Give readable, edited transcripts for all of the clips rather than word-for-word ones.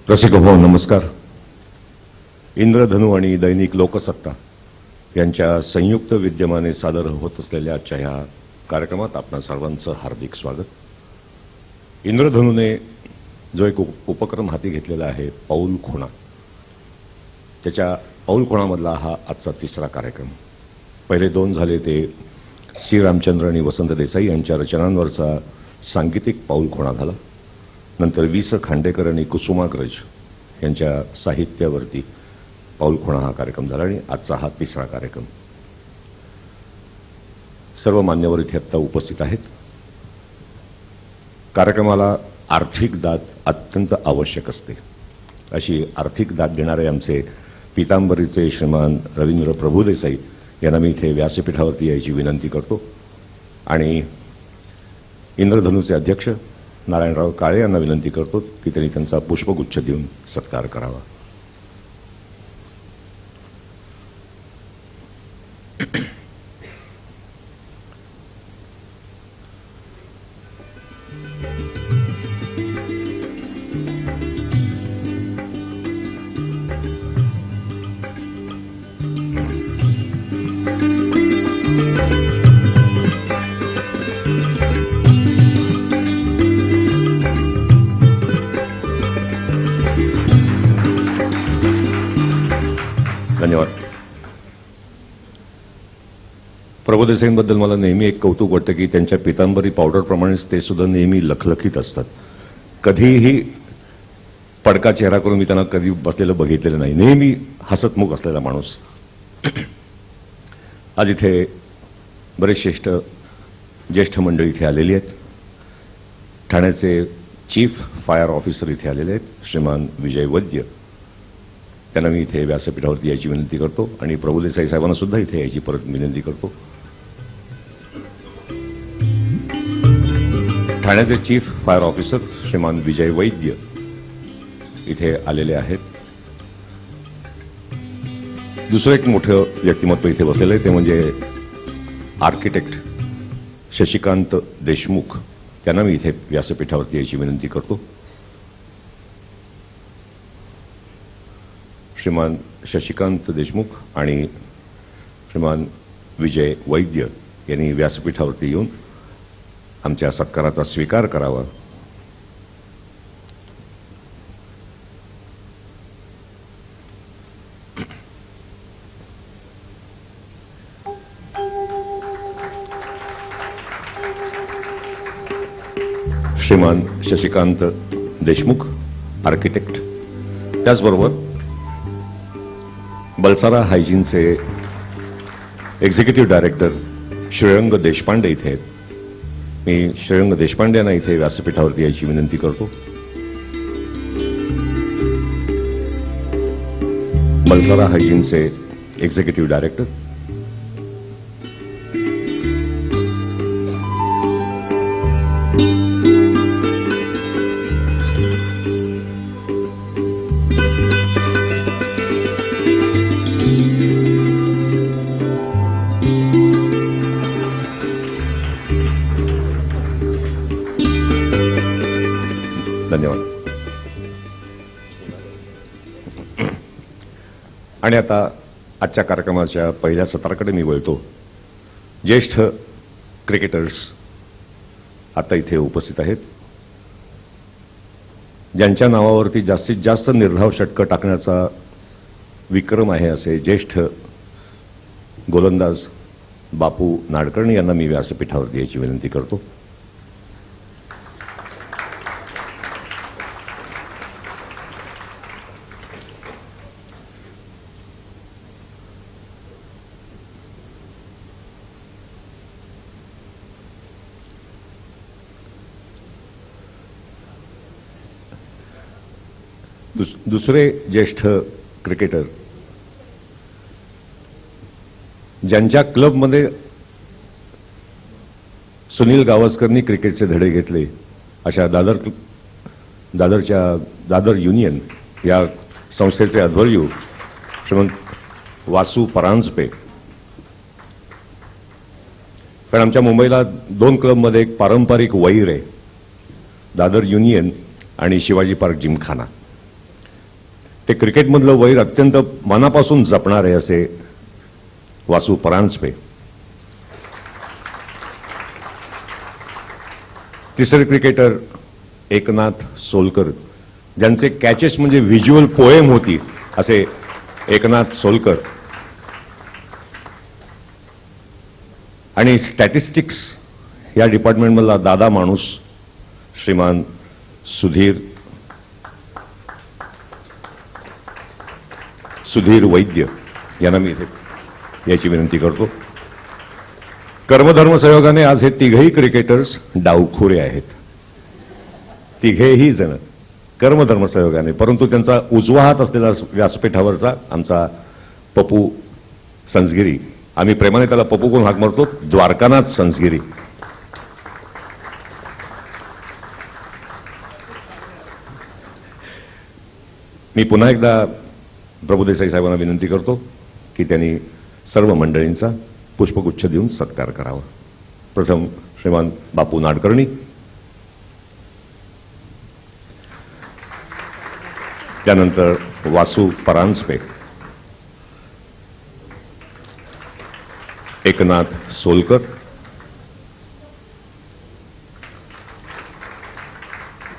रसिक हो नमस्कार. इंद्रधनु आणि दैनिक लोकसत्ता यांच्या संयुक्त विद्यमाने सादर होत असलेल्या आजच्या ह्या कार्यक्रमात आपणा सर्वांचं हार्दिक स्वागत. इंद्रधनुने जो एक उपक्रम हाती घेतलेला आहे पाऊल खुणा, त्याच्या पाऊल खुणामधला हा आजचा तिसरा कार्यक्रम. पहिले दोन झाले ते सी रामचंद्र आणि वसंत देसाई यांच्या रचनांवरचा सांगीतिक पाऊल खुणा झाला. नंतर वि स खांडेकर आणि कुसुमाग्रज यांच्या साहित्यावरती पाऊल खुणा हा कार्यक्रम झाला आणि आजचा हा तिसरा कार्यक्रम. सर्व मान्यवर इथे आत्ता उपस्थित आहेत. कार्यक्रमाला आर्थिक दाद अत्यंत आवश्यक असते. अशी आर्थिक दाद देणारे आमचे पितांबरीचे श्रीमान रवींद्र प्रभुदेसाई यांना मी इथे व्यासपीठावरती यायची विनंती करतो आणि इंद्रधनुचे अध्यक्ष नारायणराव काळे यांना विनंती करतो की त्यांनी त्यांचा पुष्पगुच्छ देऊन सत्कार करावा. धन्यवाद. प्रभुदेसाईंबद्दल मला नेहमी एक कौतुक वाटतं की त्यांच्या पितांबरी पावडरप्रमाणेच ते सुद्धा नेहमी लखलखीत असतात. कधीही पडका चेहरा करून मी त्यांना कधी बसलेलं बघितलेलं नाही. नेहमी हसतमुख असलेला माणूस. आज इथे बरेच ज्येष्ठ मंडळी इथे आलेली आहेत. ठाण्याचे चीफ फायर ऑफिसर इथे आलेले आहेत श्रीमान विजय वैद्य. त्यांना मी इथे व्यासपीठावरती यायची विनंती करतो आणि प्रभुदेसाई साहेबांना सुद्धा इथे यायची परत विनंती करतो. ठाण्याचे चीफ फायर ऑफिसर श्रीमान विजय वैद्य इथे आलेले आहेत. दुसरं एक मोठं व्यक्तिमत्व इथे बसलेलं आहे ते म्हणजे आर्किटेक्ट शशिकांत देशमुख. त्यांना मी इथे व्यासपीठावरती यायची विनंती करतो. श्रीमान शशिकांत देशमुख आणि श्रीमान विजय वैद्य यांनी व्यासपीठावरती येऊन आमच्या सत्काराचा स्वीकार करावा. श्रीमान शशिकांत देशमुख आर्किटेक्ट, त्याचबरोबर बलसारा हायजीनचे एक्झिक्युटिव्ह डायरेक्टर श्रेयंग देशपांडे इथे आहेत. मी श्रेयंग देशपांडे यांना इथे व्यासपीठावरती यायची विनंती करतो. बलसारा हायजीनचे एक्झिक्युटिव्ह डायरेक्टर धन्यवाद. आणि आता आजच्या कार्यक्रमाच्या पहिल्या सत्राकडे मी वळतो. ज्येष्ठ क्रिकेटर्स आता इथे उपस्थित आहेत. ज्यांच्या नावावरती जास्तीत जास्त निर्धाव षटकं टाकण्याचा विक्रम आहे असे ज्येष्ठ गोलंदाज बापू नाडकर्णी यांना मी व्यासपीठावरती यायची विनंती करतो. दुसरे ज्येष्ठ क्रिकेटर ज्यांच्या क्लबमध्ये सुनील गावस्करनी क्रिकेटचे धडे घेतले अशा दादर युनियन या संस्थेचे अध्वर्यू श्रीमंत वासू परांजपे. कारण आमच्या मुंबईला दोन क्लबमध्ये एक पारंपरिक वैर आहे, दादर युनियन आणि शिवाजी पार्क जिमखाना. ते क्रिकेटमधलं वैर अत्यंत मनापासून जपणारे असे वासू परांजपे. तिसरे क्रिकेटर एकनाथ सोलकर, ज्यांचे कॅचेस म्हणजे व्हिज्युअल पोएम होती असे एकनाथ सोलकर. आणि स्टॅटिस्टिक्स या डिपार्टमेंटमधला दादा माणूस श्रीमान सुधीर वैद्य यांना मी इथे याची विनंती करतो. कर्मधर्म संयोगाने आज हे तिघही क्रिकेटर्स डावखोरे आहेत. तिघेही जण कर्मधर्म संयोगाने, परंतु त्यांचा उजवा हात असलेला व्यासपीठावरचा आमचा पप्पू संसगिरी, आम्ही प्रेमाने त्याला पप्पू कोण हाक मारतो, द्वारकानाथ संसगिरी. मी पुन्हा एकदा प्रभुदेसाई साहेबांना विनंती करतो की त्यांनी सर्व मंडळींचा पुष्पगुच्छ देऊन सत्कार करावा. प्रथम श्रीमान बापू नाडकर्णी, त्यानंतर वासू परांजपे, एकनाथ सोलकर,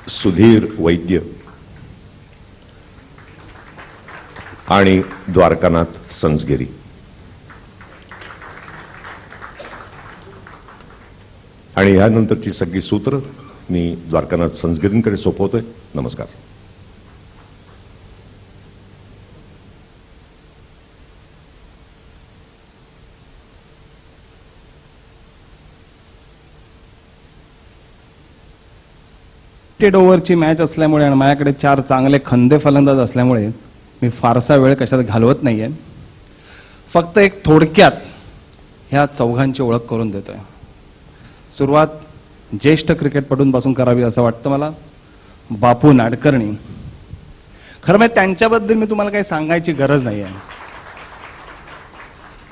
सुधीर वैद्य आणि द्वारकानाथ संसगिरी. आणि यानंतरची सगळी सूत्र मी द्वारकानाथ संसगिरींकडे सोपवतोय. नमस्कार. लिमिटेड ओव्हरची मॅच असल्यामुळे आणि माझ्याकडे 4 चांगले खंदे फलंदाज असल्यामुळे मी फारसा वेळ कशात घालवत नाहीये. फक्त एक थोडक्यात ह्या चौघांची ओळख करून देतोय. सुरुवात ज्येष्ठ क्रिकेटपटूंपासून करावी असं वाटतं मला. बापू नाडकर्णी, खरं म्हणजे त्यांच्याबद्दल मी तुम्हाला काही सांगायची गरज नाही आहे.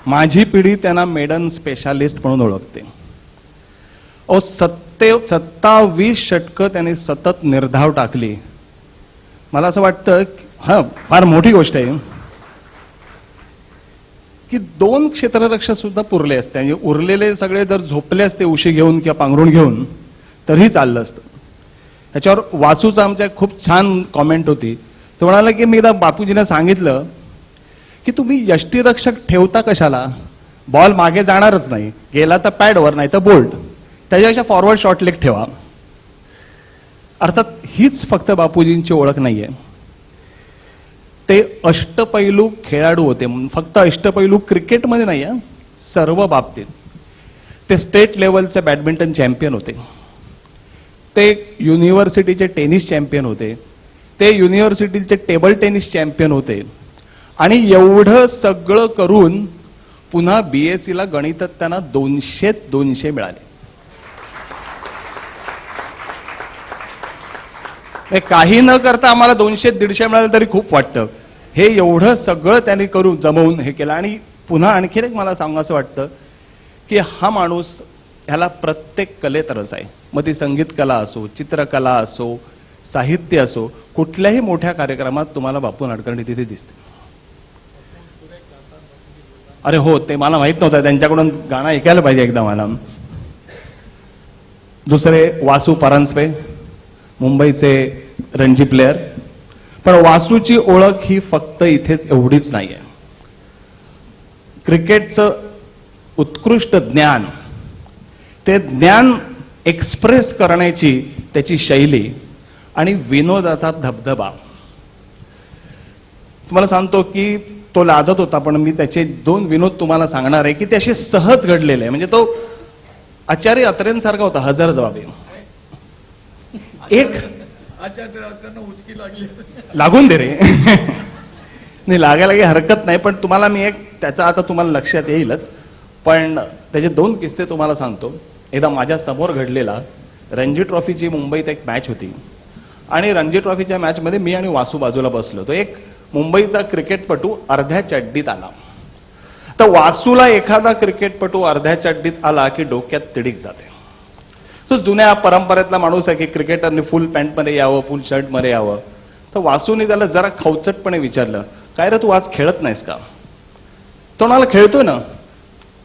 माझी पिढी त्यांना मेडन स्पेशालिस्ट म्हणून ओळखते. 27 षटकं त्यांनी सतत निर्धाव टाकली. मला असं वाटतं फार मोठी गोष्ट आहे की 2 क्षेत्ररक्षक सुद्धा पुरले असते. म्हणजे उरलेले सगळे जर झोपले असते उशी घेऊन किंवा पांघरून घेऊन तरीही चाललं असतं. त्याच्यावर वासूचा आमच्या खूप छान कॉमेंट होती. तो म्हणाला की मी एकदा बापूजीने सांगितलं की तुम्ही यष्टीरक्षक ठेवता कशाला, बॉल मागे जाणारच नाही, गेला तर पॅडवर नाही तर बोल्ट, त्याच्यापेक्षा फॉरवर्ड शॉर्ट लेग ठेवा. अर्थात हीच फक्त बापूजींची ओळख नाहीये. ते अष्टपैलू खेळाडू होते. फक्त अष्टपैलू क्रिकेटमध्ये नाही, सर्व बाबतीत. ते स्टेट लेवलचे बॅडमिंटन चॅम्पियन होते. ते युनिव्हर्सिटीचे टेनिस चॅम्पियन होते. ते युनिव्हर्सिटीचे टेबल टेनिस चॅम्पियन होते. आणि एवढं सगळं करून पुन्हा BSc ला गणितात त्यांना 200 मिळाले. काही न करता आम्हाला 200-150 मिळालं तरी खूप वाटतं. हे एवढं सगळं त्यांनी करून जमवून हे केलं. आणि पुन्हा आणखीन एक मला सांगायचं वाटतं की हा माणूस, ह्याला प्रत्येक कलेत रस आहे. मग ती संगीत कला असो, चित्रकला असो, साहित्य असो, कुठल्याही मोठ्या कार्यक्रमात तुम्हाला बापू नाडकर्णी तिथे दिसते. अरे हो, ते मला माहित नव्हतं. त्यांच्याकडून गाणं ऐकायला पाहिजे एकदा मला. दुसरे वासू परांजपे, मुंबईचे रणजी प्लेयर. पण वासूची ओळख ही फक्त इथेच एवढीच नाहीये. क्रिकेटचं उत्कृष्ट ज्ञान, ते ज्ञान एक्सप्रेस करण्याची त्याची शैली आणि विनोदाचा धबधबा. तुम्हाला सांगतो की तो लाजत होता, पण मी त्याचे 2 विनोद तुम्हाला सांगणार आहे की ते असे सहज घडलेले आहे. म्हणजे तो आचार्य अत्रेंसारखा होता, हजरजबाबी. एक लागून दे रे. नाही, लागायला काही हरकत नाही, पण तुम्हाला मी एक त्याचा आता तुम्हाला लक्षात येईलच. पण त्याचे 2 किस्से तुम्हाला सांगतो. एकदा माझ्या समोर घडलेला रणजी ट्रॉफीची मुंबईत एक मॅच होती आणि रणजी ट्रॉफीच्या मॅचमध्ये मी आणि वासू बाजूला बसलो. तो एक मुंबईचा क्रिकेटपटू अर्ध्या चड्डीत आला. तर वासूला एखादा क्रिकेटपटू अर्ध्या चड्डीत आला की डोक्यात तिडीक जाते. तो जुन्या परंपरेतला माणूस आहे की क्रिकेटरने फुल पॅन्टमध्ये यावं, फुल शर्टमध्ये यावं. तर वासूने त्याला जरा खवचटपणे विचारलं, काय रे तू आज खेळत नाहीस का? तो म्हणाला खेळतोय ना.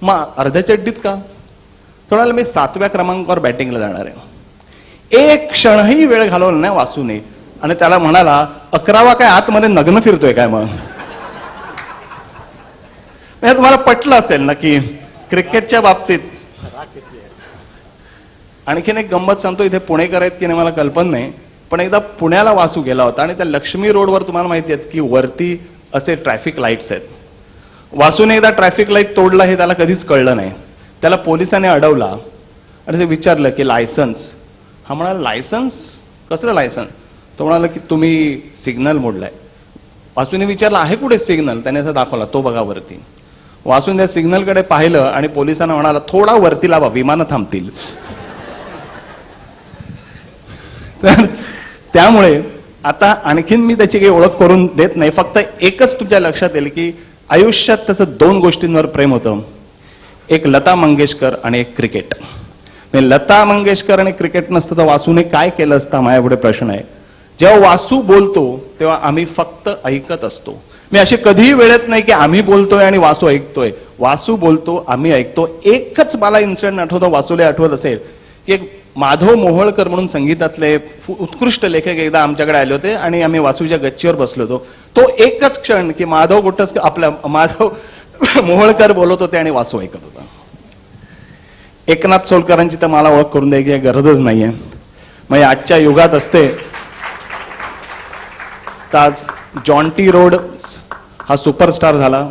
मग अर्ध्या चड्डीत का? तो म्हणाला मी 7व्या क्रमांकावर बॅटिंगला जाणार आहे. एक क्षणही वेळ घालवला नाही वासूने आणि त्याला म्हणाला 11वा काय आतमध्ये नग्न फिरतोय काय? मग म्हणजे तुम्हाला पटलं असेल ना की क्रिकेटच्या बाबतीत. आणखीन एक गंमत सांगतो, इथे पुणेकर आहेत की नाही मला कल्पना नाही, पण एकदा पुण्याला वासू गेला होता आणि त्या लक्ष्मी रोडवर तुम्हाला माहिती आहेत की वरती असे ट्रॅफिक लाईट्स आहेत. वासूने एकदा ट्रॅफिक लाईट तोडला हे त्याला कधीच कळलं नाही. त्याला पोलिसांनी अडवला आणि ते विचारलं की लायसन्स? हा म्हणाला लायसन्स? कसलं लायसन्स? तो म्हणाला की तुम्ही सिग्नल मोडलाय. वासूने विचारलं आहे कुठे सिग्नल? त्याने असं दाखवला, तो बघा वरती. वासून त्या सिग्नलकडे पाहिलं आणि पोलिसांना म्हणाला थोडा वरती लावा, विमानं थांबतील. तर त्यामुळे आता आणखीन मी त्याची काही ओळख करून देत नाही, फक्त एकच तुमच्या लक्षात येईल की आयुष्यात त्याचं 2 गोष्टींवर प्रेम होतं, एक लता मंगेशकर आणि एक क्रिकेट. लता मंगेशकर आणि क्रिकेट नसतं तर वासूने काय केलं असतं, माझ्यापुढे प्रश्न आहे. जेव्हा वासू बोलतो तेव्हा आम्ही फक्त ऐकत असतो. मी अशी कधीही वेळेत नाही की आम्ही बोलतोय आणि वासू ऐकतोय. वासू बोलतो, आम्ही ऐकतो. एकच मला इन्सिडेंट आठवतो, वासूला आठवत असेल की एक माधव मोहोळकर म्हणून संगीतातले उत्कृष्ट लेखक एकदा आमच्याकडे आले होते आणि आम्ही वासूच्या गच्चीवर बसलो होतो. तो एकच क्षण की माधव कुठंच आपल्या माधव मोहोळकर बोलत होते आणि वासू ऐकत होता. एकनाथ सोलकरांची तर मला ओळख करून द्यायची गरजच नाहीये. म्हणजे आजच्या युगात असते तर आज जॉन्टी रोड हा सुपरस्टार झाला,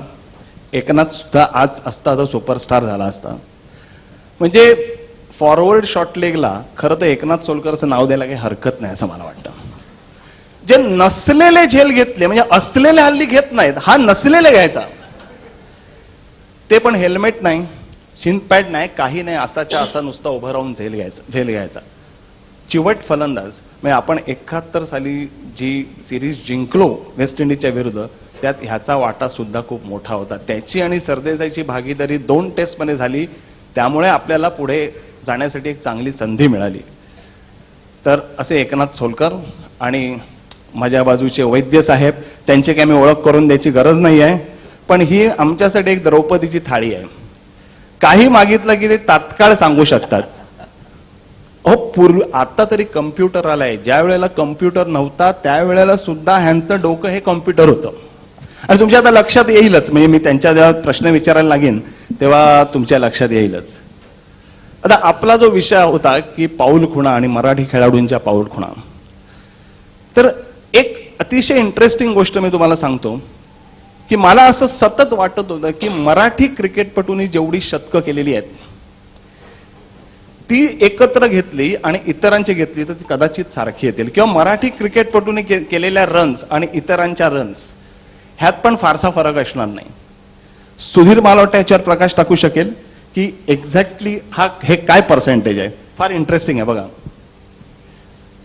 एकनाथ सुद्धा आज असता तर सुपरस्टार झाला असता. म्हणजे फॉरवर्ड शॉर्ट लेगला खरं तर एकनाथ सोलकरचं नाव द्यायला काही हरकत नाही असं मला वाटतं. जे नसलेले झेल घेतले, म्हणजे असलेले हल्ली घेत नाहीत, हा नसलेले घ्यायचा. ते पण हेल्मेट नाही, शिनपॅड नाही, काही नाही, असाच्या असा नुसता उभं राहून झेल घ्यायचा. चिवट फलंदाज. म्हणजे आपण 71 साली जी सिरीज जिंकलो वेस्ट इंडिजच्या विरुद्ध, त्यात ह्याचा वाटा सुद्धा खूप मोठा होता. त्याची आणि सरदेसाईची भागीदारी 2 टेस्टमध्ये झाली, त्यामुळे आपल्याला पुढे जाण्यासाठी एक चांगली संधी मिळाली. तर असे एकनाथ सोलकर आणि माझ्या बाजूचे वैद्य साहेब, त्यांची काही मी ओळख करून द्यायची गरज नाही आहे, पण ही आमच्यासाठी एक द्रौपदीची थाळी आहे. काही मागितलं की ते तात्काळ सांगू शकतात. आता तरी कम्प्युटर आलाय, ज्या वेळेला कम्प्युटर नव्हता त्यावेळेला सुद्धा ह्यांचं डोकं हे कम्प्युटर होतं. आणि तुमच्या आता लक्षात येईलच, म्हणजे मी त्यांच्या जेव्हा प्रश्न विचारायला लागेन तेव्हा तुमच्या लक्षात येईलच. आता आपला जो विषय होता की पाऊल खुणा आणि मराठी खेळाडूंच्या पाऊल खुणा, तर एक अतिशय इंटरेस्टिंग गोष्ट मी तुम्हाला सांगतो की मला असं सतत वाटत होतं की मराठी क्रिकेटपटूंनी जेवढी शतकं केलेली आहेत ती एकत्र घेतली आणि इतरांची घेतली तर ती कदाचित सारखी येतील, किंवा मराठी क्रिकेटपटूंनी केलेल्या रन्स आणि इतरांच्या रन्स ह्यात पण फारसा फरक असणार नाही. सुधीर मला वाटतं याच्यावर प्रकाश टाकू शकेल की एक्झॅक्टली हे काय पर्सेंटेज आहे. फार इंटरेस्टिंग आहे बघा.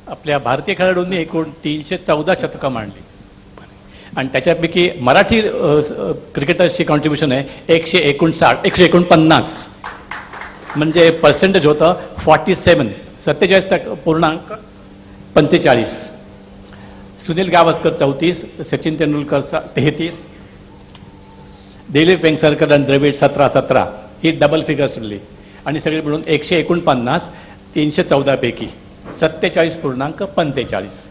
आपल्या भारतीय खेळाडूंनी एकूण 314 शतकं मांडली आणि त्याच्यापैकी मराठी क्रिकेटर्सची कॉन्ट्रीब्युशन आहे 149, म्हणजे पर्सेंटेज होतं 47, 47.45. सुनील गावस्कर 34, सचिन तेंडुलकर 33, दिलीप वेंगसरकर आणि द्रविड 17 ही डबल फिगर सुटली आणि सगळे मिळून 149 314 पैकी 47.45.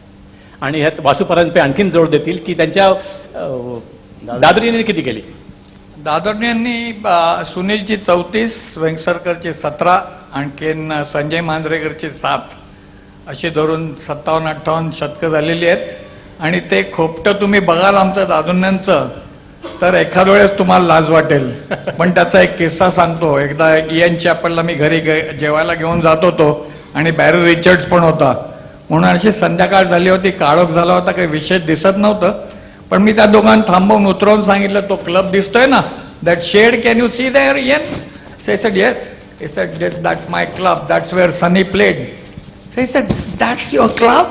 आणि ह्यात वासुपरांपे आणखीन जोड देतील की त्यांच्या दादरीने किती केली. दादरण्यांनी सुनीलची 34, वेंगसरकरची 17, आणखीन संजय मांजरेकरची 7 अशी धरून 57-58 शतकं झालेली आहेत. आणि ते खोपटं तुम्ही बघाल आमचं दादरण्यांचं तर एखाद वेळेस तुम्हाला लाज वाटेल. पण त्याचा एक किस्सा सांगतो. एकदा इयन चॅपलला मी घरी जेवायला घेऊन जात होतो आणि बॅरी रिचर्ड्स पण होता, म्हणून अशी संध्याकाळ झाली होती, काळोख झाला होता, काही विशेष दिसत नव्हतं. पण मी त्या दोघांना थांबवून उतरवून सांगितलं, तो क्लब दिसतोय ना, that shade, can you see there Ian? He said yes. He said that's my club, that's where Sunny played. So he said, that's your club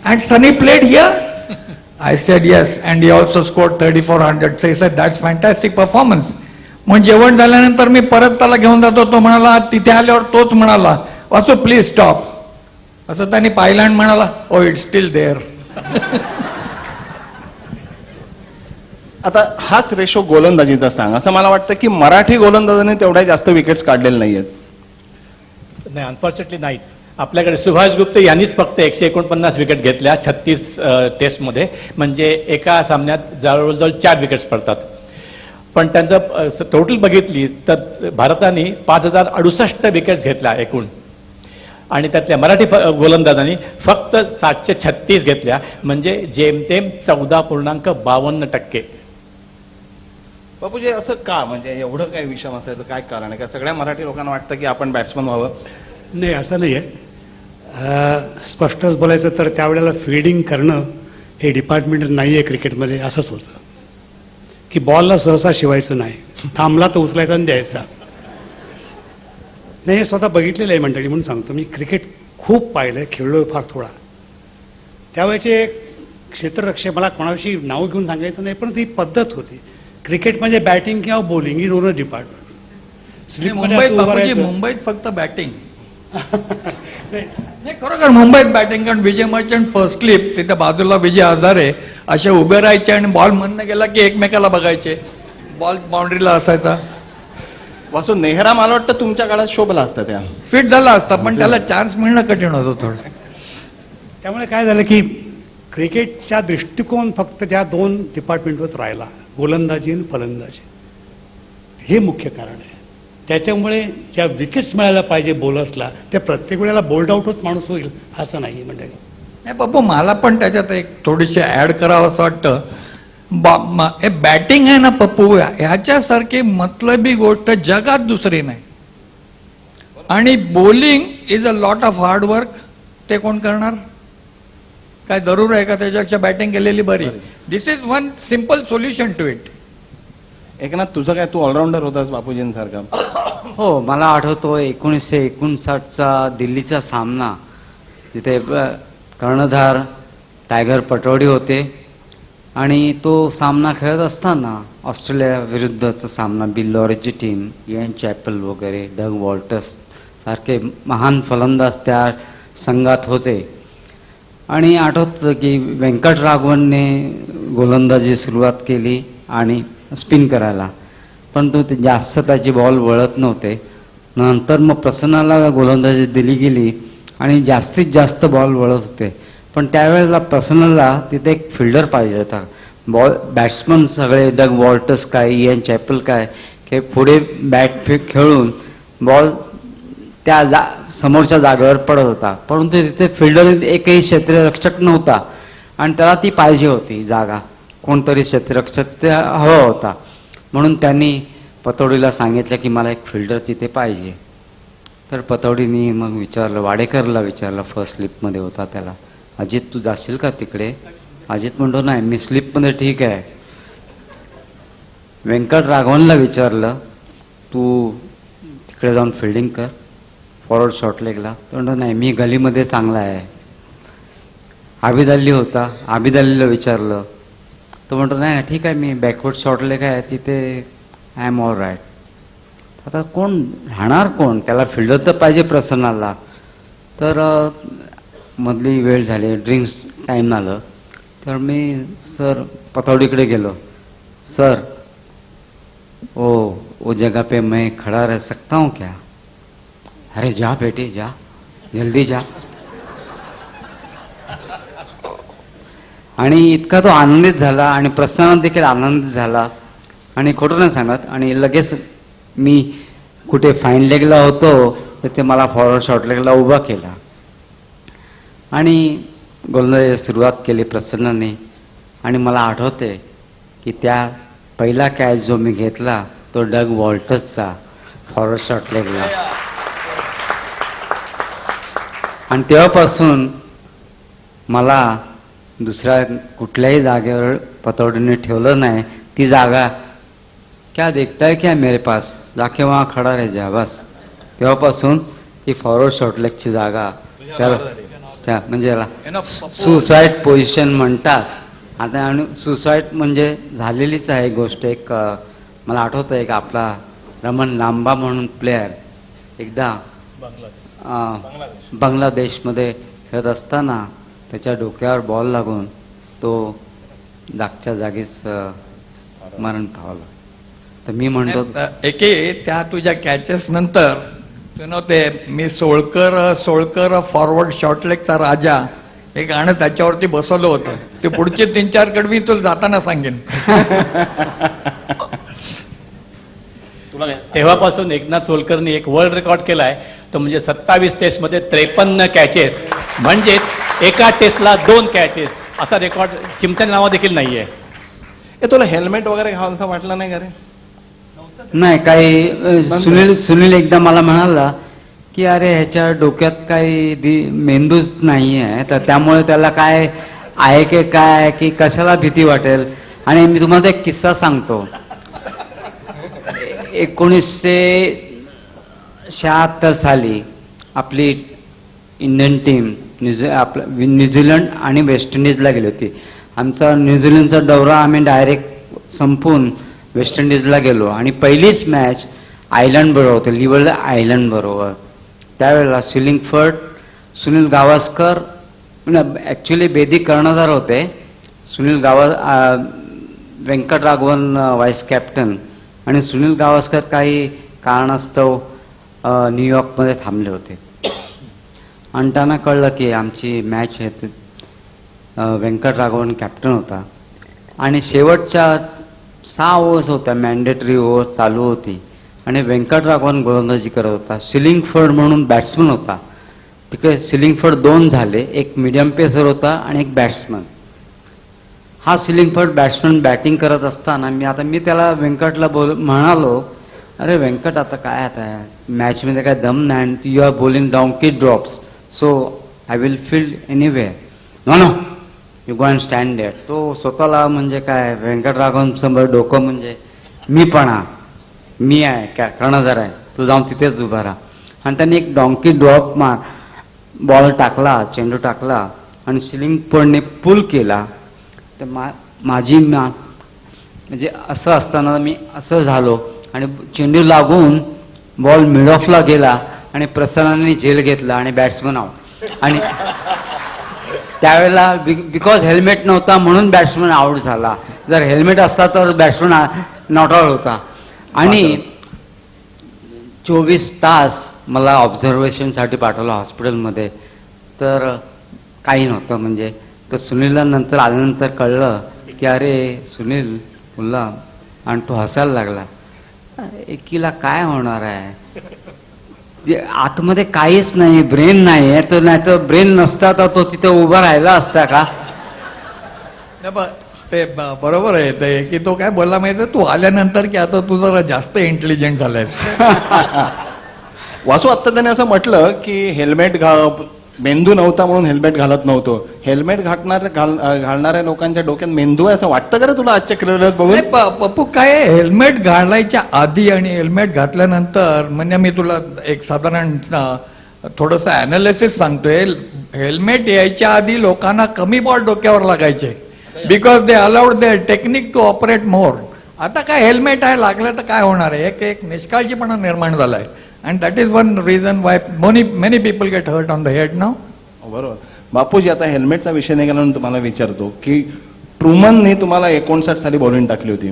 and Sunny played here? I said yes, and he also scored 3400. So he said that's fantastic performance. मग जेवण झाल्यानंतर मी परत त्याला घेऊन जातो, तो म्हणाला, तिथे आल्यावर तोच म्हणाला, वासू प्लीज स्टॉप. असं त्यांनी पाहिलं आणि म्हणाला, ओ इट्स स्टील देअर. आता हाच रेशो गोलंदाजीचा सांग. असं मला वाटतं की मराठी गोलंदाजांनी तेवढ्या जास्त विकेट्स काढलेल्या नाहीयेत. नाही, अनफॉर्च्युनेटली नाहीच. आपल्याकडे सुभाष गुप्ते यांनीच फक्त 149 विकेट घेतल्या 36 टेस्टमध्ये, म्हणजे एका सामन्यात जवळजवळ 4 विकेट्स पडतात. पण त्यांचं टोटल बघितली तर भारताने 5068 विकेट्स घेतल्या एकूण, आणि त्यातल्या मराठी गोलंदाजांनी फक्त 736 घेतल्या, म्हणजे जेमतेम 14.52%. बापूजी, असं का, म्हणजे एवढं काय विषम असायचं काय कारण आहे? का सगळ्या मराठी लोकांना वाटतं की आपण बॅट्समन व्हावं? नाही, असं नाही आहे. स्पष्टच बोलायचं तर त्यावेळेला फिल्डिंग करणं हे डिपार्टमेंट नाही आहे क्रिकेटमध्ये. असंच होतं की बॉलला सहसा शिवायचं नाही, थांबला तर उचलायचा आणि द्यायचा. नाही, हे स्वतः बघितलेलं आहे मंडळी, म्हणून सांगतो. मी क्रिकेट खूप पाहिलं, खेळलो फार थोडा. त्यावेळेचे क्षेत्ररक्षक, मला कोणाविषयी नाव घेऊन सांगायचं नाही, पण ती पद्धत होती. क्रिकेट म्हणजे बॅटिंग किंवा बॉलिंग ही दोनच डिपार्टमेंट. मुंबईत बापूजी, मुंबईत फक्त बॅटिंग. नाही, खरोखर मुंबईत बॅटिंग. कारण विजय मर्चंट फर्स्ट क्लिप, तिथे बाजूला विजय हजारे असे उभे राहायचे आणि बॉल म्हणणं गेला की एकमेकाला बघायचे. बॉल बाउंड्रीला असायचा. वासू, नेहरा मला वाटतं तुमच्या काळात शोभला असतं, त्या फिट झाला असता, पण त्याला चान्स मिळणं कठीण होतं थोडं. त्यामुळे काय झालं की क्रिकेटचा दृष्टिकोन फक्त त्या दोन डिपार्टमेंटवर राहिला, गोलंदाजी आणि फलंदाजी. हे मुख्य कारण आहे. त्याच्यामुळे ज्या विकेट्स मिळायला पाहिजे बॉलर्सला, त्या प्रत्येक वेळेला बोल्ड आउटच माणूस होईल असं नाही मंडळी. नाही बाबू, मला पण त्याच्यात एक थोडीशी ऍड करावं असं वाटतं. बॅटिंग आहे ना पप्पू, ह्याच्यासारखी मतलबी गोष्ट जगात दुसरी नाही. आणि bowling is a lot of hard work. ते कोण करणार? काय जरूर आहे का त्याच्यापेक्षा बॅटिंग केलेली बरी? This is one simple solution to it. Eknath, तुझं काय, तू ऑलराऊंडर होतास बापूजींसारखा. हो, मला आठवतो 1959चा दिल्लीचा सामना, तिथे कर्णधार टायगर पटोडी होते, आणि तो सामना खेळत असताना ऑस्ट्रेलिया विरुद्धचा सामना, बिल लॉरेची टीम, इयन चॅपल वगैरे, डग वॉल्टर्स सारखे महान फलंदाज त्या संघात होते. आणि आठवतं की व्यंकटराघवनने गोलंदाजी सुरुवात केली आणि स्पिन करायला, पण तो जास्त त्याची बॉल वळत नव्हते. नंतर मग प्रसन्नाला गोलंदाजी दिली गेली आणि जास्तीत जास्त बॉल वळत होते. पण त्यावेळेला प्रसन्नला तिथे एक फिल्डर पाहिजे होता. बॅट्समन सगळे, डग वॉल्टर्स काय, इयन चॅपल काय, की पुढे बॅट खेळून बॉल त्या समोरच्या जागेवर पडत होता. परंतु तिथे फिल्डर एकही क्षेत्ररक्षक नव्हता, आणि त्याला ती पाहिजे होती जागा, कोणतरी क्षेत्ररक्षक तिथे हवा होता. म्हणून त्यांनी पतौडीला सांगितलं की मला एक फिल्डर तिथे पाहिजे. तर पतौडीनी मग विचारलं, वाडेकरला विचारलं, फर्स्ट स्लिपमध्ये होता त्याला, अजित तू जाशील का तिकडे? अजित म्हणतो नाही, मी स्लिपमध्ये ठीक आहे. व्यंकटराघवनला विचारलं, तू तिकडे जाऊन फिल्डिंग कर फॉरवर्ड शॉर्ट लेगला. तो म्हणतो नाही, मी गलीमध्ये चांगला आहे. आबिद अली होता, आबिद अलीला विचारलं, तो म्हणतो नाही ठीक आहे, मी बॅकवर्ड शॉर्ट लेग आहे तिथे, आय एम ऑल राईट. आता कोण राहणार, कोण त्याला फिल्डर तर पाहिजे प्रसन्नाला. तर मधली वेळ झाली, ड्रिंक्स टाईम आलं, तर मी सर पतौडीकडे गेलो. सर, वो जगह पे मैं खड़ा रह सकता हूँ क्या? अरे जा बेटे जा, जल्दी जा. आणि इतका तो आनंदित झाला, आणि प्रसन्न देखील आनंदित झाला, आणि खोटं नाही सांगत. आणि लगेच मी कुठे फाईन लेगला होतो तर ते मला फॉरवर्ड शॉर्ट लेगला उभा केला, आणि गोलंदाजी सुरुवात केली प्रसन्नाने. आणि मला आठवते की त्या पहिला कॅच जो मी घेतला तो डग वॉल्टर्सचा फॉरवर्ड शॉर्ट लेगला. आणि तेव्हापासून मला दुसऱ्या कुठल्याही जागेवर पतौडीने ठेवलं नाही. ती जागा, क्या देखता है क्या मेरे पास, जाके वहाँ खडा रह जा बस. तेव्हापासून ती फॉरवर्ड शॉर्ट लेगची जागा त्याला म्हणजे याला सुसाईड पोझिशन म्हणतात. आता आणि सुसाईड म्हणजे झालेलीच आहे गोष्ट. एक मला आठवतं, एक आपला रमन लांबा म्हणून प्लेयर एकदा बांगलादेशमध्ये खेळत असताना त्याच्या डोक्यावर बॉल लागून तो जागच्या जागीच मरण पावला. तर मी म्हणतो एके त्या तुझ्या कॅचेस नंतर ते मी सोळकर फॉरवर्ड शॉर्टलेगचा राजा हे गाणं त्याच्यावरती बसवलं होतं. ते पुढचे 3-4 कडवी तुला जाताना सांगेन. तेव्हापासून एकनाथ सोलकरनी एक वर्ल्ड रेकॉर्ड केलाय, तो म्हणजे 27 टेस्टमध्ये 53 कॅचेस, म्हणजेच एका टेस्टला 2 कॅचेस, असा रेकॉर्ड सिमच्या नावा देखील नाहीये. तुला हेल्मेट वगैरे घालावं असं वाटलं नाही का रे? नाही काही सुनील एकदा मला म्हणाला की अरे ह्याच्या डोक्यात काही मेंदूच नाही आहे, तर त्यामुळे त्याला काय आहे की काय की कशाला भीती वाटेल. आणि मी तुम्हाला एक किस्सा सांगतो. 1976 साली आपली इंडियन टीम न्यूझीलंड आणि वेस्ट इंडिजला गेली होती. आमचा न्यूझीलंडचा दौरा आम्ही डायरेक्ट संपून वेस्ट इंडिजला गेलो आणि पहिलीच मॅच आयर्लंड बरोबर होती, लिव्हर आयर्लंड बरोबर. त्यावेळेला शिलिंगफर्ड, सुनील गावस्कर, ॲक्च्युली बेदी कर्णधार होते, सुनील व्यंकटराघवन व्हाईस कॅप्टन, आणि सुनील गावस्कर काही कारणास्तव न्यूयॉर्कमध्ये थांबले होते. आणि त्यांना कळलं की आमची मॅच आहे. व्यंकटराघवन कॅप्टन होता आणि शेवटच्या 6 ओव्हर्स होत्या, मॅन्डेटरी ओव्हर चालू होती आणि व्यंकटराघवन गोलंदाजी करत होता. शिलिंगफर्ड म्हणून बॅट्समन होता. तिकडे शिलिंगफर्ड 2 झाले, एक मीडियम पेसर होता आणि एक बॅट्समन. हा शिलिंगफर्ड बॅट्समन बॅटिंग करत असताना मी त्याला व्यंकटला म्हणालो, अरे व्यंकट आता काय आता मॅचमध्ये काय दम नाही, you are bowling donkey drops, so I will field anyway. No you go and stand there. तो स्वतःला म्हणजे काय व्यंकटराघवन समोर डोकं म्हणजे मी आहे काय कर्णधार आहे, तू जाऊन तिथेच उभा राहा. आणि त्यांनी एक डॉंकी ड्रॉप बॉल टाकला, चेंडू टाकला आणि शिलिंगफर्डने पुल केला. तर माझी म्हणजे असं असताना मी असं झालो आणि चेंडू लागून बॉल मिड ऑफला गेला आणि प्रसन्नाने झेल घेतला आणि बॅट्समन आउट. आणि त्यावेळेला बिकॉज हेल्मेट नव्हता म्हणून बॅट्समन आउट झाला. जर हेल्मेट असता तर बॅट्समन नॉट आउट होता. आणि 24 तास मला ऑब्झर्वेशनसाठी पाठवलं हॉस्पिटलमध्ये, तर काही नव्हतं. म्हणजे तर सुनीलला नंतर आल्यानंतर कळलं की अरे सुनील बोलला आणि तो हसायला लागला, एकीला काय होणार आहे, आतमध्ये काहीच नाही, ब्रेन नाही आहे. तर नाही तर ब्रेन नसता तर तो तिथे उभा राहिला असता का. ते बरोबर आहे ते की तो काय बोलला माहिती, तू आल्यानंतर की आता तू जरा जास्त इंटेलिजंट झालायस. वासू आत्ता त्याने असं म्हटलं की हेल्मेट मेंदू नव्हता म्हणून हेल्मेट घालत नव्हतो. हेल्मेट घालणाऱ्या लोकांच्या डोक्यात मेंदू आहे असं वाटतं का रे तुला आजच्या क्रिकेटर्स बघून? पप्पू काय हेल्मेट घालायच्या आधी आणि हेल्मेट घातल्यानंतर म्हणजे मी तुला एक साधारण थोडस अनालिसिस सांगतोय. हेल्मेट यायच्या आधी लोकांना कमी बॉल डोक्यावर लागायचे because they allowed their technique to operate more. आता काय हेल्मेट आहे, लागलं तर काय होणार आहे, एक निष्काळजीपणा निर्माण झालाय. And that is one reason why many people get hurt on the head now. बरोबर. बापूजी, आता हेल्मेटचा विषय निघाल्यानंतर तुम्हाला विचारतो की ट्रुमनने तुम्हाला 59 साली बॉलिंग टाकली होती.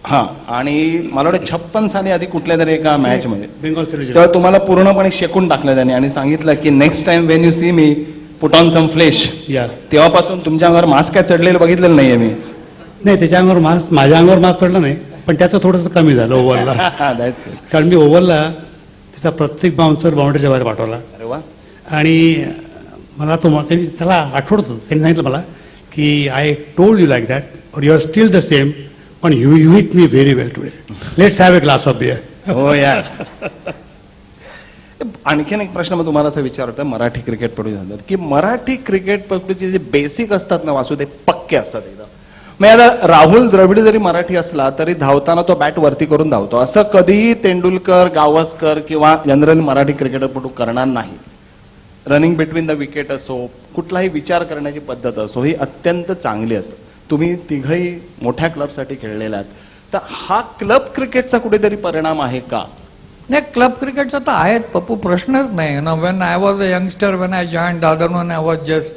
हा, आणि मला वाटतं 56 साली आधी कुठल्या तरी एका मॅच मध्ये बेंगॉल सिरीज तेव्हा तुम्हाला पूर्णपणे शेकून टाकलं त्याने आणि सांगितलं की next time when you see me put on some flesh. तेव्हापासून तुमच्या अंगावर मास्क काय चढलेलं बघितलेलं नाहीये मी. नाही, त्याच्या अंगावर मास्क, माझ्या अंगावर मास्क चढला नाही, पण त्याचं थोडंसं कमी झालं ओव्हरला. कारण मी ओव्हरला त्याचा प्रत्येक बाउन्सर बाउंड्रीच्या बाहेर पाठवला. अरे वा. आणि मला त्याला आठवतो, त्यांनी सांगितलं मला की I told you like that but you are still the same, पण you hit me very well today. Let's have a glass of beer. हो यार. आणखीन एक प्रश्न मग तुम्हाला असं विचारतो, मराठी क्रिकेटपटू झालं की मराठी क्रिकेटपटूचे जे बेसिक असतात ना वासू, ते पक्के असतात एकदम. मग आता राहुल द्रविड जरी मराठी असला तरी धावताना तो बॅट वरती करून धावतो. असं कधीही तेंडुलकर, गावस्कर किंवा जनरल मराठी क्रिकेटपटू करणार नाही. रनिंग बिटवीन द विकेट असो, कुठलाही विचार करण्याची पद्धत असो, ही अत्यंत चांगली असते. तुम्ही तिघही मोठ्या क्लबसाठी खेळलेला आहात, तर हा क्लब क्रिकेटचा कुठेतरी परिणाम आहे का? नाही, क्लब क्रिकेटचा तर आहेत पप्पू, प्रश्नच नाही ना. When I was a youngster, when I join Dadar, when I was just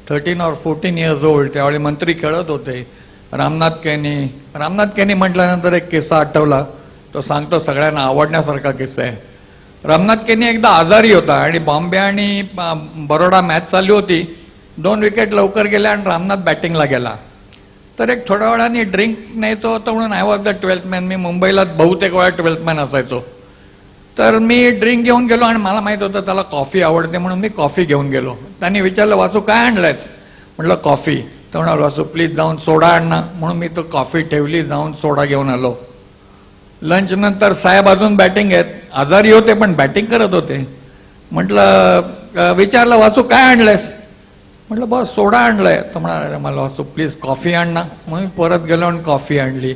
13 or 14 years old. त्यावेळी मंत्री खेळत होते. रामनाथ केनी म्हटल्यानंतर एक किस्सा आठवला, तो सांगतो, सगळ्यांना आवडण्यासारखा किस्सा आहे. रामनाथ केनी एकदा आजारी होता आणि बॉम्बे आणि बरोडा मॅच चालू होती. 2 विकेट लवकर गेल्या आणि रामनाथ बॅटिंगला गेला. तर एक थोड्या वेळाने ड्रिंक न्यायचं होतं म्हणून I was the 12th man. मी मुंबईला बहुतेक वेळा 12th मॅन असायचो. तर मी ड्रिंक घेऊन गेलो आणि मला माहित होतं त्याला कॉफी आवडते म्हणून मी कॉफी घेऊन गेलो. त्यांनी विचारलं, वासू काय आणलंयस? म्हटलं कॉफी. तर म्हणाल, वासू प्लीज जाऊन सोडा आण ना. म्हणून मी तो कॉफी ठेवली, जाऊन सोडा घेऊन आलो. लंच नंतर साहेब अजून बॅटिंग आहेत, आजारी होते पण बॅटिंग करत होते. म्हटलं, विचारलं, वासू काय आणलंयस? म्हटलं, बस सोडा आणलाय. तर म्हणाले, मला वासू प्लीज कॉफी आण ना. मग मी परत गेलो आणि कॉफी आणली.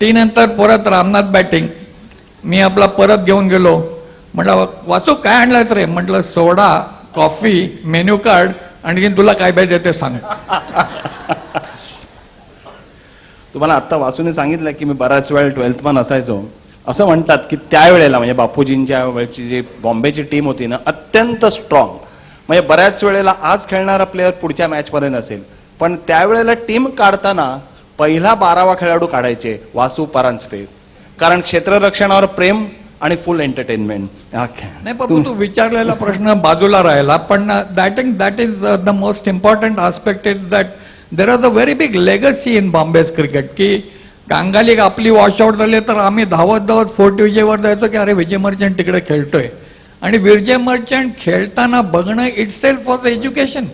टी नंतर परत रामनाथ बॅटिंग. मी आपला परत घेऊन गेलो. म्हटलं, वासू काय आणलायस रे? म्हटलं, सोडा, कॉफी, मेन्यू कार्ड, आणखी तुला काय पाहिजे ते सांग. तुम्हाला आत्ता वासूने सांगितलं की मी बराच वेळ 12th मॅन असायचो. असं म्हणतात की त्यावेळेला म्हणजे बापूजींच्या वेळची जी बॉम्बेची टीम होती ना, अत्यंत स्ट्रॉंग. म्हणजे बऱ्याच वेळेला आज खेळणारा प्लेअर पुढच्या मॅचमध्ये नसेल, पण त्यावेळेला टीम काढताना पहिला 12वा खेळाडू काढायचे वासू परांजपे, कारण क्षेत्ररक्षणावर प्रेम आणि फुल एंटरटेनमेंट. नाही बाबू, तू विचारलेला प्रश्न बाजूला राहिला, पण that is the most important aspect is that there are the very big legacy in Bombay's cricket. की कांगाली आपली वॉशआउट झाली तर आम्ही धावत फोर्ट विजयवर जायचो की अरे विजय मर्चंट तिकडे खेळतोय. आणि विजय मर्चंट खेळताना बघणं itself was education.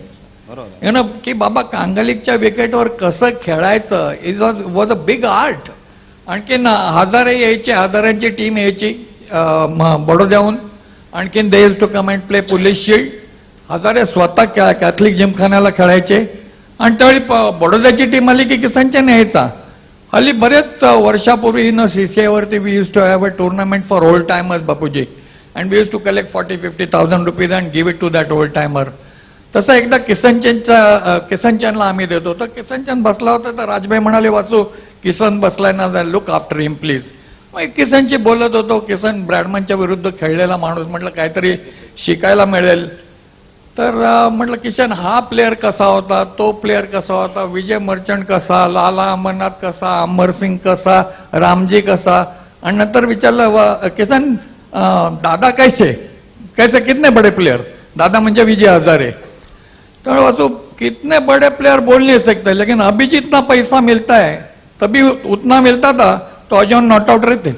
You know की बाबा कांगालीच्या विकेटवर कसं खेळायचं is was a big art. आणखीन हजारे यायचे, हजारांची टीम यायची बडोद्याहून. आणखीन they use to come and play police shield. Hazare स्वतः कॅथलिक जिमखान्याला खेळायचे. आणि त्यावेळी बडोद्याची टीम आली की किसनचंद यायचा. हल्ली बरेच वर्षापूर्वी CCI वरती we use to have a tournament for old timers Bapuji. And we use to collect 40,000-50,000 rupees and give it to that old timer. तसं एकदा किसनचंदला आम्ही देतो. तर किसनचंद बसला होता तर राजभाई म्हणाले, वासू किसन बसलाय ना, लुक आफ्टर हिम प्लीज. मग किसनशी बोलत होतो. किसन ब्रॅडमनच्या विरुद्ध खेळलेला माणूस, म्हटलं काहीतरी शिकायला मिळेल. तर म्हटलं, किशन हा प्लेअर कसा होता, तो प्लेअर कसा होता, विजय मर्चंट कसा, लाला अमरनाथ कसा, अमरसिंग कसा, रामजी कसा. आणि नंतर विचारलं, किसन दादा कैसे कितने बड़े प्लेयर? दादा म्हणजे विजय हजारे. तर वासू, कितने बड़े प्लेयर बोल नहीं सकते, लेकिन अभी जितना पैसा मिलता है तभी उतना मिलता था तो अजून नॉट आउट रहते.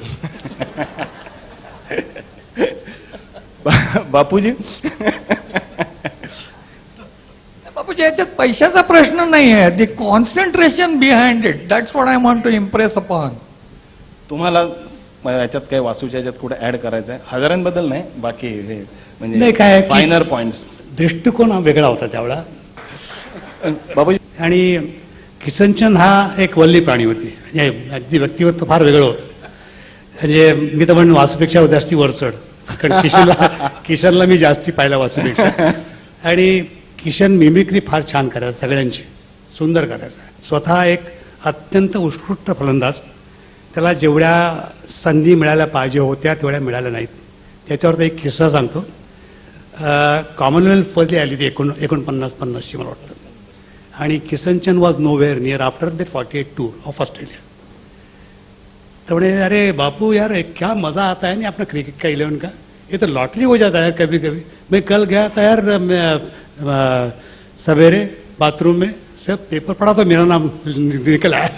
बापूजी बापूजी, याच्यात पैशाचा प्रश्न नाही आहे. The concentration behind it, that's what I want to impress upon. तुम्हाला याच्यात काही वासूच्या याच्यात कुठे ऍड करायचं आहे? हजारांबद्दल नाही, बाकी हे नाही, म्हणजे काय आहे की- फायनर पॉइंट्स. दृष्टिकोन हा वेगळा होता त्यावेळा. बाबूजी, आणि किसनचंद हा एक वल्ली प्राणी होती. म्हणजे अगदी व्यक्तिमत्व फार वेगळं होतं. म्हणजे मी तर म्हणून वासूपेक्षा जास्ती वरचढ, कारण किशनला मी जास्ती पाहिला वासूपेक्षा. आणि किशन मिमिक्री फार छान करायचा, सगळ्यांची सुंदर करायचा. स्वतः एक अत्यंत उत्कृष्ट फलंदाज. त्याला जेवढ्या संधी मिळायला पाहिजे होत्या तेवढ्या मिळाल्या नाहीत. त्याच्यावर एक किस्सा सांगतो. कॉमनवेल्थ फर्स्टली आली ती 49-50ची मला वाटतं. आणि Kishenchand was nowhere near after the 48 tour of Australia. तो बोले, अरे बापू यार क्या मज़ा आता है नहीं अपना क्रिकेट का 11 का, ये तो लॉटरी हो जाता है कभी कभी. मैं कल गया था यार, सवेरे बाथरूम में सब पेपर पढ़ा तो मेरा नाम निकल आया.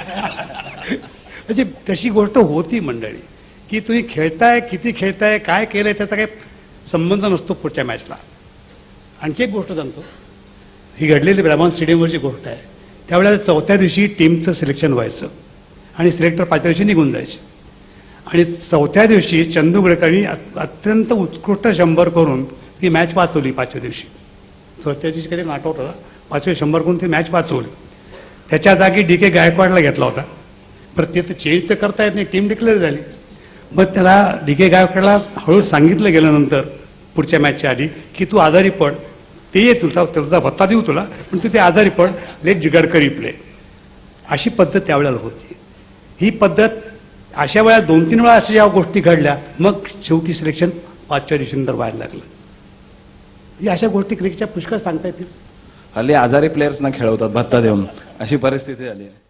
म्हणजे तशी गोष्ट होती मंडळी, की तुम्ही खेळताय, किती खेळताय, काय केलंय त्याचा काही संबंध नसतो पुढच्या मॅचला. आणखी एक गोष्ट सांगतो. ही घडलेली ब्रह्मन स्टेडियमवरची गोष्ट आहे. त्यावेळेला 4थ्या दिवशी टीमचं सिलेक्शन व्हायचं आणि सिलेक्टर 5व्या दिवशी निघून जायचे. आणि 4थ्या दिवशी चंदू गडकरींनी अत्यंत उत्कृष्ट 100 करून ती मॅच वाचवली. 5व्या दिवशी 4थ्या दिवशी काहीतरी नॉटआउट होता, 5वे 100 करून ती मॅच वाचवली. त्याच्या जागी DK गायकवाडला घेतला होता. प्रत्येक चेंज तर करता येत नाही, टीम डिक्लेअर झाली. मग त्याला DK गायकवाडला हळूहळू सांगितलं गेल्यानंतर पुढच्या मॅचच्या आधी की तू आजारी पड, ते ये तुझा भत्ता देऊ तुला, पण तू ते आजारी पड, लेट गडकरी प्ले. अशी पद्धत त्यावेळेला होती. ही पद्धत अशा वेळा 2-3 वेळा अशा ज्या गोष्टी घडल्या, मग शेवटी सिलेक्शन 5व्या दिवशी नंतर व्हायला लागलं. ही अशा गोष्टी क्रिकेटच्या पुष्कळ सांगता येतील. हल्ली आजारी प्लेयर्सना खेळवतात भत्ता देऊन, अशी परिस्थिती झाली आहे.